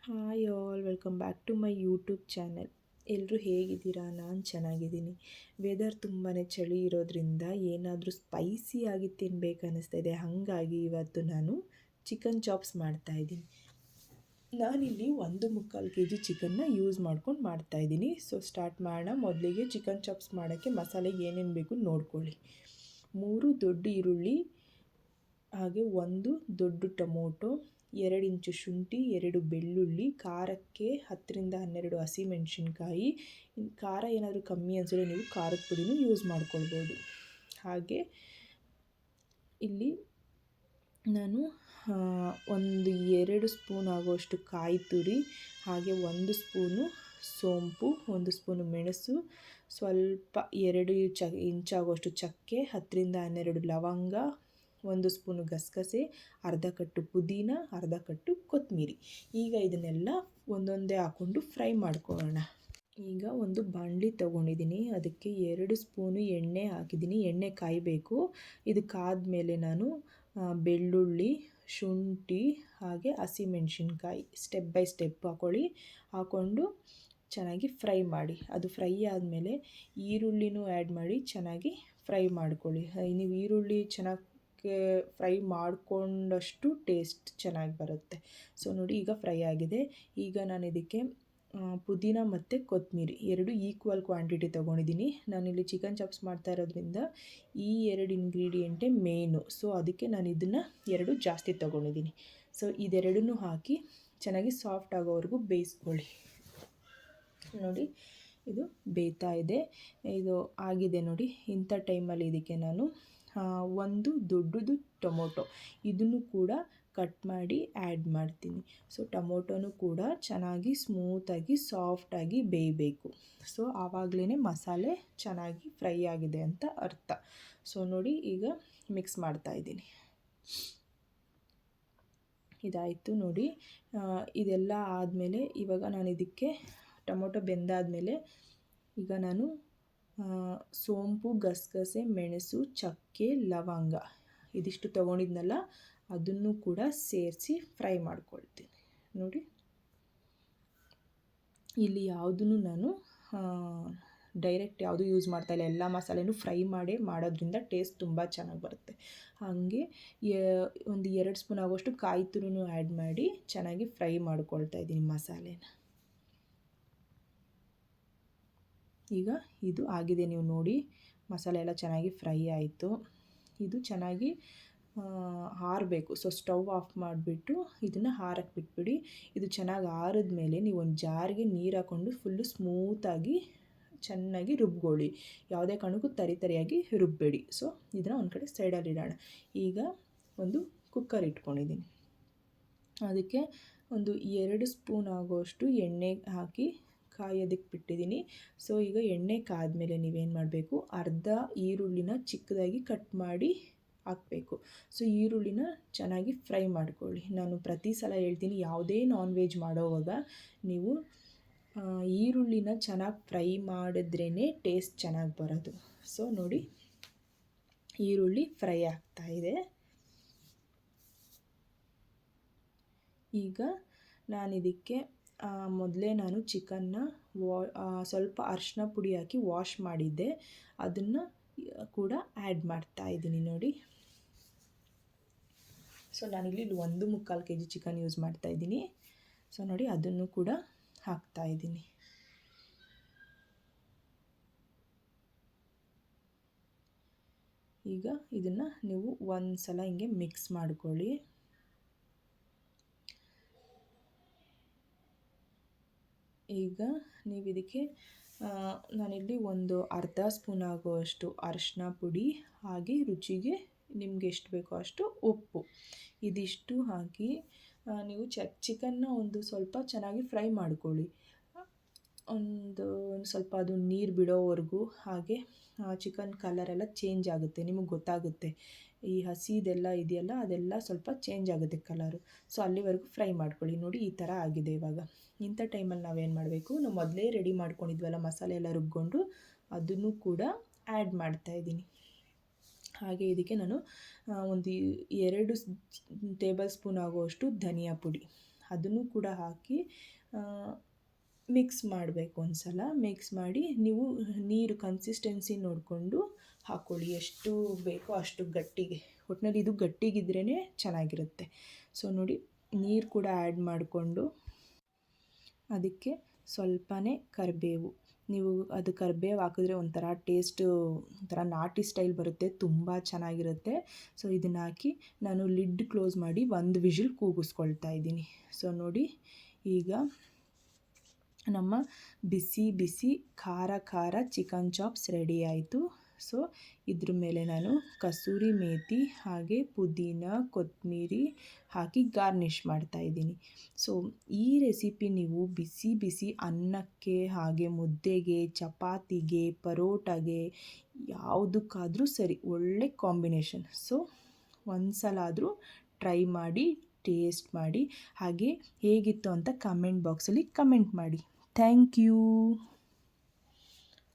Hi all, welcome back to my YouTube channel. ಎಲ್ಲರೂ ಹೇಗಿದ್ದೀರಾ? ನಾನು ಚೆನ್ನಾಗಿದ್ದೀನಿ. ವೆದರ್ ತುಂಬಾ ಚಳಿ ಇರೋದ್ರಿಂದ ಏನಾದರೂ ಸ್ಪೈಸಿಯಾಗಿ ತಿನ್ನಬೇಕು ಅನ್ನಿಸ್ತಾ ಇದೆ. ಹಾಗಾಗಿ ಇವತ್ತು ನಾನು ಚಿಕನ್ ಚಾಪ್ಸ್ ಮಾಡ್ತಾಯಿದ್ದೀನಿ. ನಾನಿಲ್ಲಿ 1.25 kg ಚಿಕನ್ನ ಯೂಸ್ ಮಾಡ್ಕೊಂಡು ಮಾಡ್ತಾಯಿದ್ದೀನಿ. ಸೊ ಸ್ಟಾರ್ಟ್ ಮಾಡೋಣ. ಮೊದಲಿಗೆ ಚಿಕನ್ ಚಾಪ್ಸ್ ಮಾಡೋಕ್ಕೆ ಮಸಾಲೆಗೆ ಏನೇನು ಬೇಕು ನೋಡ್ಕೊಳ್ಳಿ. 3 ದೊಡ್ಡ ಈರುಳ್ಳಿ, ಹಾಗೆ 1 ದೊಡ್ಡ ಟೊಮೊಟೊ, 2 ಇಂಚು ಶುಂಠಿ, 2 ಬೆಳ್ಳುಳ್ಳಿ, ಖಾರಕ್ಕೆ 10ರಿಂದ 12 ಹಸಿಮೆಣಸಿನ್ಕಾಯಿ. ಖಾರ ಏನಾದರೂ ಕಮ್ಮಿ ಅನಿಸಿದ್ರೆ ನೀವು ಖಾರದ ಪುಡಿನೂ ಯೂಸ್ ಮಾಡ್ಕೊಳ್ಬೋದು. ಹಾಗೆ ಇಲ್ಲಿ ನಾನು 2 ಸ್ಪೂನ್ ಆಗುವಷ್ಟು ಕಾಯಿ ತುರಿ, ಹಾಗೆ 1 ಸ್ಪೂನು ಸೋಂಪು, 1 ಸ್ಪೂನು ಮೆಣಸು, ಸ್ವಲ್ಪ 2 ಇಂಚಾಗುವಷ್ಟು ಚಕ್ಕೆ, 10ರಿಂದ 12 ಲವಂಗ, 1 ಸ್ಪೂನು ಗಸಗಸೆ, ಅರ್ಧ ಕಟ್ಟು ಪುದೀನ, ಅರ್ಧ ಕಟ್ಟು ಕೊತ್ತಂಬರಿ. ಈಗ ಇದನ್ನೆಲ್ಲ ಒಂದೊಂದೇ ಹಾಕ್ಕೊಂಡು ಫ್ರೈ ಮಾಡ್ಕೊಳ್ಳೋಣ. ಈಗ ಒಂದು ಬಾಣಲಿ ತೊಗೊಂಡಿದ್ದೀನಿ. ಅದಕ್ಕೆ 2 ಸ್ಪೂನು ಎಣ್ಣೆ ಹಾಕಿದ್ದೀನಿ. ಎಣ್ಣೆ ಕಾಯಬೇಕು. ಇದಕ್ಕಾದಮೇಲೆ ನಾನು ಬೆಳ್ಳುಳ್ಳಿ, ಶುಂಠಿ, ಹಾಗೆ ಹಸಿಮೆಣಸಿನ್ಕಾಯಿ ಸ್ಟೆಪ್ ಬೈ ಸ್ಟೆಪ್ ಹಾಕ್ಕೊಂಡು ಚೆನ್ನಾಗಿ ಫ್ರೈ ಮಾಡಿ. ಅದು ಫ್ರೈ ಆದಮೇಲೆ ಈರುಳ್ಳಿನೂ ಆ್ಯಡ್ ಮಾಡಿ ಚೆನ್ನಾಗಿ ಫ್ರೈ ಮಾಡ್ಕೊಳ್ಳಿ. ನೀವು ಈರುಳ್ಳಿ ಚೆನ್ನಾಗಿ ಫ್ರೈ ಮಾಡಿಕೊಂಡಷ್ಟು ಟೇಸ್ಟ್ ಚೆನ್ನಾಗಿ ಬರುತ್ತೆ. ಸೊ ನೋಡಿ, ಈಗ ಫ್ರೈ ಆಗಿದೆ. ಈಗ ನಾನು ಇದಕ್ಕೆ ಪುದೀನ ಮತ್ತು ಕೊತ್ತಂಬರಿ 2 ಈಕ್ವಲ್ ಕ್ವಾಂಟಿಟಿ ತೊಗೊಂಡಿದ್ದೀನಿ. ನಾನಿಲ್ಲಿ ಚಿಕನ್ ಚಾಪ್ಸ್ ಮಾಡ್ತಾ ಇರೋದ್ರಿಂದ ಈ 2 ಇಂಗ್ರೀಡಿಯೆಂಟೇ ಮೇನು. ಸೊ ಅದಕ್ಕೆ ನಾನು ಇದನ್ನು 2 ಜಾಸ್ತಿ ತೊಗೊಂಡಿದ್ದೀನಿ. ಸೊ ಇದೆರಡನ್ನೂ ಹಾಕಿ ಚೆನ್ನಾಗಿ ಸಾಫ್ಟ್ ಆಗೋವರೆಗೂ ಬೇಯಿಸ್ಕೊಳ್ಳಿ. ನೋಡಿ, ಇದು ಬೇಯ್ತಾ ಇದೆ. ಇದು ಆಗಿದೆ ನೋಡಿ. ಇಂಥ ಟೈಮಲ್ಲಿ ಇದಕ್ಕೆ ನಾನು 1 ದೊಡ್ಡದು ಟೊಮೊಟೊ ಇದನ್ನು ಕೂಡ ಕಟ್ ಮಾಡಿ ಆ್ಯಡ್ ಮಾಡ್ತೀನಿ. ಸೊ ಟೊಮೊಟೊನೂ ಕೂಡ ಚೆನ್ನಾಗಿ ಸ್ಮೂತಾಗಿ ಸಾಫ್ಟಾಗಿ ಬೇಯಬೇಕು. ಸೊ ಆವಾಗಲೇ ಮಸಾಲೆ ಚೆನ್ನಾಗಿ ಫ್ರೈ ಆಗಿದೆ ಅಂತ ಅರ್ಥ. ಸೊ ನೋಡಿ, ಈಗ ಮಿಕ್ಸ್ ಮಾಡ್ತಾಯಿದ್ದೀನಿ. ಇದಾಯಿತು ನೋಡಿ. ಇದೆಲ್ಲ ಆದಮೇಲೆ ಇವಾಗ ನಾನು ಇದಕ್ಕೆ ಟೊಮೊಟೊ ಬೆಂದಾದಮೇಲೆ ಈಗ ನಾನು ಸೋಂಪು, ಗಸಗಸೆ, ಮೆಣಸು, ಚಕ್ಕೆ, ಲವಂಗ ಇದಿಷ್ಟು ತೊಗೊಂಡಿದ್ನಲ್ಲ ಅದನ್ನು ಕೂಡ ಸೇರಿಸಿ ಫ್ರೈ ಮಾಡ್ಕೊಳ್ತೀನಿ. ನೋಡಿ, ಇಲ್ಲಿ ಯಾವುದನ್ನು ನಾನು ಡೈರೆಕ್ಟ್ ಯಾವುದೂ ಯೂಸ್ ಮಾಡ್ತಾಯಿಲ್ಲ. ಎಲ್ಲ ಮಸಾಲೆನೂ ಫ್ರೈ ಮಾಡೋದ್ರಿಂದ ಟೇಸ್ಟ್ ತುಂಬ ಚೆನ್ನಾಗಿ ಬರುತ್ತೆ. ಹಾಗೆ ಒಂದು 2 ಸ್ಪೂನ್ ಆಗೋಷ್ಟು ಕಾಯಿ ತುರಿನೂ ಆ್ಯಡ್ ಮಾಡಿ ಚೆನ್ನಾಗಿ ಫ್ರೈ ಮಾಡ್ಕೊಳ್ತಾ ಇದ್ದೀನಿ ಮಸಾಲೆನ. ಈಗ ಇದು ಆಗಿದೆ. ನೀವು ನೋಡಿ, ಮಸಾಲೆ ಎಲ್ಲ ಚೆನ್ನಾಗಿ ಫ್ರೈ ಆಯಿತು. ಇದು ಚೆನ್ನಾಗಿ ಆರಬೇಕು. ಸೊ ಸ್ಟವ್ ಆಫ್ ಮಾಡಿಬಿಟ್ಟು ಇದನ್ನು ಆರಕ್ಕೆ ಬಿಟ್ಬಿಡಿ. ಇದು ಚೆನ್ನಾಗಿ ಆರಿದ್ಮೇಲೆ ನೀವು ಒಂದು ಜಾರಿಗೆ ನೀರು ಹಾಕ್ಕೊಂಡು ಫುಲ್ಲು ಸ್ಮೂತಾಗಿ ಚೆನ್ನಾಗಿ ರುಬ್ಕೊಳ್ಳಿ. ಯಾವುದೇ ಕಾರಣಕ್ಕೂ ತರಿಯಾಗಿ ರುಬ್ಬಬೇಡಿ. ಸೊ ಇದನ್ನು ಒಂದು ಕಡೆ ಸೈಡಲ್ಲಿ ಇಡೋಣ. ಈಗ ಒಂದು ಕುಕ್ಕರ್ ಇಟ್ಕೊಂಡಿದ್ದೀನಿ. ಅದಕ್ಕೆ ಒಂದು 2 ಸ್ಪೂನ್ ಆಗೋಷ್ಟು ಎಣ್ಣೆ ಹಾಕಿ ಕಾಯೋದಕ್ಕೆ ಬಿಟ್ಟಿದ್ದೀನಿ. ಸೊ ಈಗ ಎಣ್ಣೆ ಕಾದ್ಮೇಲೆ ನೀವೇನು ಮಾಡಬೇಕು, ಅರ್ಧ ಈರುಳ್ಳಿನ ಚಿಕ್ಕದಾಗಿ ಕಟ್ ಮಾಡಿ ಹಾಕಬೇಕು. ಸೊ ಈರುಳ್ಳಿನ ಚೆನ್ನಾಗಿ ಫ್ರೈ ಮಾಡ್ಕೊಳ್ಳಿ. ನಾನು ಪ್ರತಿ ಸಲ ಹೇಳ್ತೀನಿ, ಯಾವುದೇ ನಾನ್ ವೆಜ್ ಮಾಡೋವಾಗ ನೀವು ಈರುಳ್ಳಿನ ಚೆನ್ನಾಗಿ ಫ್ರೈ ಮಾಡಿದ್ರೇ ಟೇಸ್ಟ್ ಚೆನ್ನಾಗಿ ಬರೋದು. ಸೊ ನೋಡಿ, ಈರುಳ್ಳಿ ಫ್ರೈ ಆಗ್ತಾಯಿದೆ. ಈಗ ನಾನಿದಕ್ಕೆ ಮೊದಲೇ ನಾನು ಚಿಕನ್ನ ಸ್ವಲ್ಪ ಅರಿಶಿನ ಪುಡಿ ಹಾಕಿ ವಾಶ್ ಮಾಡಿದ್ದೆ. ಅದನ್ನು ಕೂಡ ಆ್ಯಡ್ ಮಾಡ್ತಾಯಿದ್ದೀನಿ ನೋಡಿ. ಸೊ ನಾನಿಲ್ಲಿ 1.25 kg ಚಿಕನ್ ಯೂಸ್ ಮಾಡ್ತಾಯಿದ್ದೀನಿ. ಸೊ ನೋಡಿ, ಅದನ್ನು ಕೂಡ ಹಾಕ್ತಾಯಿದ್ದೀನಿ. ಈಗ ಇದನ್ನು ನೀವು ಒಂದು ಸಲ ಹಿಂಗೆ ಮಿಕ್ಸ್ ಮಾಡ್ಕೊಳ್ಳಿ. ಈಗ ನೀವು ಇದಕ್ಕೆ ನಾನಿಲ್ಲಿ ಒಂದು ಅರ್ಧ ಸ್ಪೂನ್ ಆಗುವಷ್ಟು ಅರಿಶಿನ ಪುಡಿ, ಹಾಗೆ ರುಚಿಗೆ ನಿಮ್ಗೆ ಎಷ್ಟು ಬೇಕೋ ಅಷ್ಟು ಉಪ್ಪು, ಇದಿಷ್ಟು ಹಾಕಿ ನೀವು ಚಿಕನ್ನ ಒಂದು ಸ್ವಲ್ಪ ಚೆನ್ನಾಗಿ ಫ್ರೈ ಮಾಡ್ಕೊಳ್ಳಿ. ಒಂದು ಸ್ವಲ್ಪ ಅದು ನೀರು ಬಿಡೋವರೆಗೂ. ಹಾಗೆ ಚಿಕನ್ ಕಲರೆಲ್ಲ ಚೇಂಜ್ ಆಗುತ್ತೆ, ನಿಮಗೆ ಗೊತ್ತಾಗುತ್ತೆ. ಈ ಹಸಿದೆಲ್ಲ ಇದೆಯಲ್ಲ, ಅದೆಲ್ಲ ಸ್ವಲ್ಪ ಚೇಂಜ್ ಆಗುತ್ತೆ ಕಲರು. ಸೊ ಅಲ್ಲಿವರೆಗೂ ಫ್ರೈ ಮಾಡ್ಕೊಳ್ಳಿ. ನೋಡಿ, ಈ ಥರ ಆಗಿದೆ. ಇವಾಗ ಇಂಥ ಟೈಮಲ್ಲಿ ನಾವೇನು ಮಾಡಬೇಕು, ನಾವು ಮೊದಲೇ ರೆಡಿ ಮಾಡ್ಕೊಂಡಿದ್ವಲ್ಲ ಮಸಾಲೆ ಎಲ್ಲ ರುಬ್ಕೊಂಡು, ಅದನ್ನು ಕೂಡ ಆ್ಯಡ್ ಮಾಡ್ತಾಯಿದ್ದೀನಿ. ಹಾಗೆ ಇದಕ್ಕೆ ನಾನು ಒಂದು 2 ಟೇಬಲ್ ಸ್ಪೂನ್ ಆಗುವಷ್ಟು ಧನಿಯಾ ಪುಡಿ, ಅದನ್ನು ಕೂಡ ಹಾಕಿ ಮಿಕ್ಸ್ ಮಾಡಬೇಕು ಒಂದು ಸಲ. ಮಿಕ್ಸ್ ಮಾಡಿ ನೀವು ನೀರು ಕನ್ಸಿಸ್ಟೆನ್ಸಿ ನೋಡಿಕೊಂಡು ಹಾಕ್ಕೊಳ್ಳಿ, ಎಷ್ಟು ಬೇಕೋ ಅಷ್ಟು ಗಟ್ಟಿಗೆ. ಒಟ್ಟಿನಲ್ಲಿ ಇದು ಗಟ್ಟಿಗಿದ್ರೇ ಚೆನ್ನಾಗಿರುತ್ತೆ. ಸೊ ನೋಡಿ, ನೀರು ಕೂಡ ಆ್ಯಡ್ ಮಾಡಿಕೊಂಡು ಅದಕ್ಕೆ ಸ್ವಲ್ಪನೇ ಕರಿಬೇವು. ನೀವು ಅದು ಕರಿಬೇವು ಹಾಕಿದ್ರೆ ಒಂಥರ ಟೇಸ್ಟು ಒಂಥರ ನಾಟಿ ಸ್ಟೈಲ್ ಬರುತ್ತೆ, ತುಂಬ ಚೆನ್ನಾಗಿರುತ್ತೆ. ಸೊ ಇದನ್ನು ಹಾಕಿ ನಾನು ಲಿಡ್ ಕ್ಲೋಸ್ ಮಾಡಿ 1 ವಿಷಿಲ್ ಕೂಗಿಸ್ಕೊಳ್ತಾ ಇದ್ದೀನಿ. ಸೊ ನೋಡಿ, ಈಗ ನಮ್ಮ ಬಿಸಿ ಬಿಸಿ ಖಾರ ಖಾರ ಚಿಕನ್ ಚಾಪ್ಸ್ ರೆಡಿ ಆಯಿತು. ಸೊ ಇದ್ರ ಮೇಲೆ ನಾನು ಕಸೂರಿ ಮೇಥಿ ಹಾಗೆ ಪುದೀನ ಕೊತ್ತಂಬರಿ ಹಾಕಿ ಗಾರ್ನಿಷ್ ಮಾಡ್ತಾಯಿದ್ದೀನಿ. ಸೊ ಈ ರೆಸಿಪಿ ನೀವು ಬಿಸಿ ಬಿಸಿ ಅನ್ನಕ್ಕೆ ಹಾಗೆ ಮುದ್ದೆಗೆ, ಚಪಾತಿಗೆ, ಪರೋಟಗೆ ಯಾವುದಕ್ಕಾದರೂ ಸರಿ, ಒಳ್ಳೆ ಕಾಂಬಿನೇಷನ್. ಸೊ ಒಂದು ಸಲ ಆದರೂ ಟ್ರೈ ಮಾಡಿ, ಟೇಸ್ಟ್ ಮಾಡಿ, ಹಾಗೆ ಹೇಗಿತ್ತು ಅಂತ ಕಮೆಂಟ್ ಬಾಕ್ಸಲ್ಲಿ ಕಮೆಂಟ್ ಮಾಡಿ. Thank you.